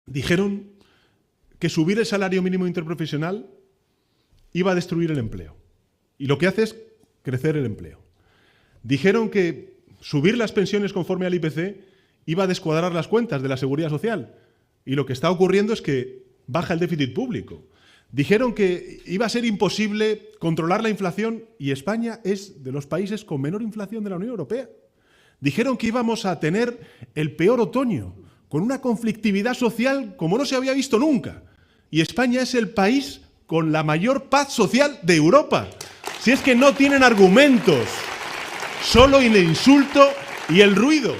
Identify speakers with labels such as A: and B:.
A: Dijeron que subir el salario mínimo interprofesional iba a destruir el empleo. Y lo que hace es crecer el empleo. Dijeron que subir las pensiones conforme al IPC iba a descuadrar las cuentas de la Seguridad Social. Y lo que está ocurriendo es que baja el déficit público. Dijeron que iba a ser imposible controlar la inflación y España es de los países con menor inflación de la Unión Europea. Dijeron que íbamos a tener el peor otoño, con una conflictividad social como no se había visto nunca. Y España es el país con la mayor paz social de Europa. Si es que no tienen argumentos, solo el insulto y el ruido.